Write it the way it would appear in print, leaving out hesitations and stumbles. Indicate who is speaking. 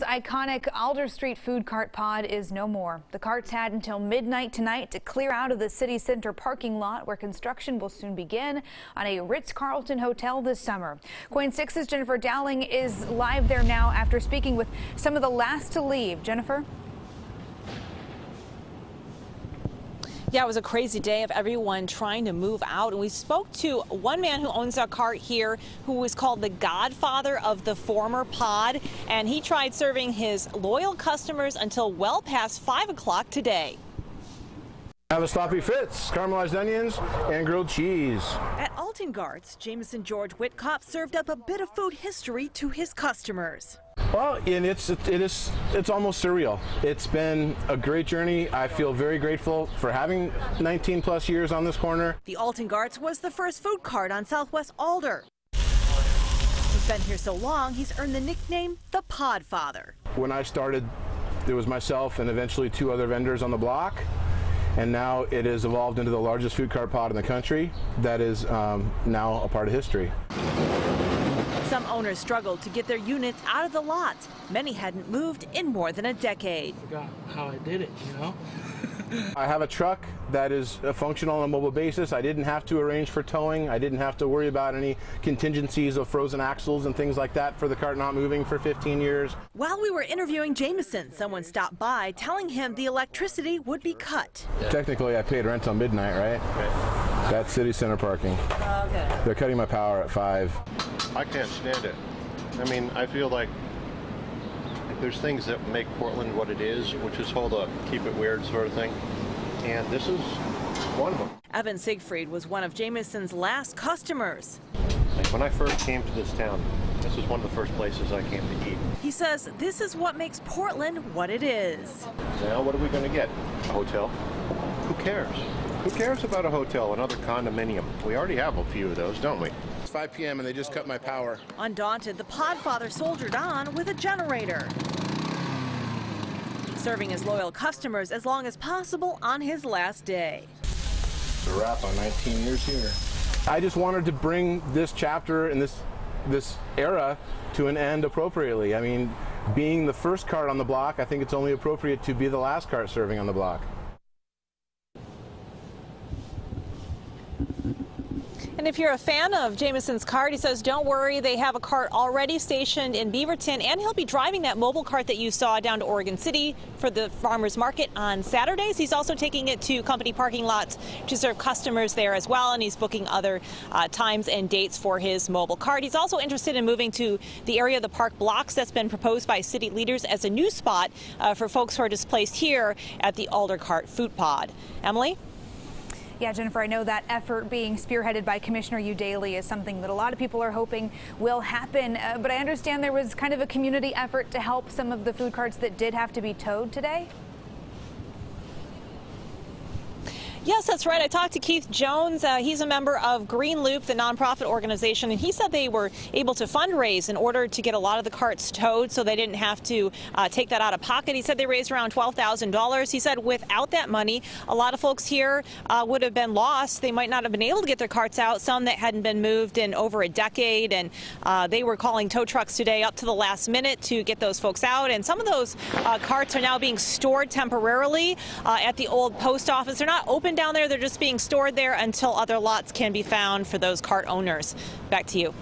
Speaker 1: iconic Alder Street food cart pod is no more. The carts had until midnight tonight to clear out of the city center parking lot, where construction will soon begin on a Ritz-Carlton hotel this summer. KOIN 6's Jennifer Dowling is live there now after speaking with some of the last to leave. Jennifer?
Speaker 2: Yeah, it was a crazy day of everyone trying to move out. And we spoke to one man who owns a cart here who was called the godfather of the former pod. And he tried serving his loyal customers until well past 5 o'clock today.
Speaker 3: Have a sloppy fits, caramelized onions, and grilled cheese.
Speaker 2: At Alton Guards, Jameson George Whitcop served up a bit of food history to his customers.
Speaker 3: Well, and it's almost surreal. It's been a great journey. I feel very grateful for having 19 plus years on this corner.
Speaker 2: The Alton Guards was the first food cart on Southwest Alder. He's been here so long, he's earned the nickname the Podfather.
Speaker 3: When I started, there was myself and eventually 2 other vendors on the block. And now it has evolved into the largest food cart pod in the country that is now a part of history.
Speaker 2: Some owners struggled to get their units out of the lot. Many hadn't moved in more than a decade.
Speaker 4: I forgot how I did it, you know?
Speaker 3: I have a truck that is functional on a mobile basis. I didn't have to arrange for towing. I didn't have to worry about any contingencies of frozen axles and things like that for the cart not moving for 15 years.
Speaker 2: While we were interviewing Jameson, someone stopped by telling him the electricity would be cut.
Speaker 3: Technically, I paid rent till midnight, right? That's city center parking.
Speaker 2: Okay.
Speaker 3: They're cutting my power at 5.
Speaker 5: I can't stand it. I mean, I feel like there's things that make Portland what it is, which is hold up, keep it weird sort of thing. And this is one of them.
Speaker 2: Evan Siegfried was one of Jameson's last customers.
Speaker 5: Like when I first came to this town, this was one of the first places I came to eat.
Speaker 2: He says this is what makes Portland what it is.
Speaker 5: Now what are we going to get? A hotel? Who cares? Who cares about a hotel, another condominium? We already have a few of those, don't we?
Speaker 3: It's 5 p.m. and they just cut my power.
Speaker 2: Undaunted, the Podfather soldiered on with a generator, serving his loyal customers as long as possible on his last day.
Speaker 3: It's a wrap on 19 years here. I just wanted to bring this chapter and this era to an end appropriately. I mean, being the first cart on the block, I think it's only appropriate to be the last cart serving on the block.
Speaker 2: And if you're a fan of Jameson's cart, he says, don't worry, they have a cart already stationed in Beaverton, and he'll be driving that mobile cart that you saw down to Oregon City for the farmers market on Saturdays. He's also taking it to company parking lots to serve customers there as well, and he's booking other times and dates for his mobile cart. He's also interested in moving to the area of the park blocks that's been proposed by city leaders as a new spot for folks who are displaced here at the Alder Cart Food Pod. Emily?
Speaker 1: Yeah, Jennifer, I know that effort being spearheaded by Commissioner Daly is something that a lot of people are hoping will happen. But I understand there was kind of a community effort to help some of the food carts that did have to be towed today.
Speaker 2: Yes, that's right. I talked to Keith Jones. He's a member of Green Loop, the nonprofit organization, and he said they were able to fundraise in order to get a lot of the carts towed so they didn't have to take that out of pocket. He said they raised around $12,000. He said without that money, a lot of folks here would have been lost. They might not have been able to get their carts out, some that hadn't been moved in over a decade, and they were calling tow trucks today up to the last minute to get those folks out. And some of those carts are now being stored temporarily at the old post office. They're not open down there. They're just being stored there until other lots can be found for those cart owners. Back to you.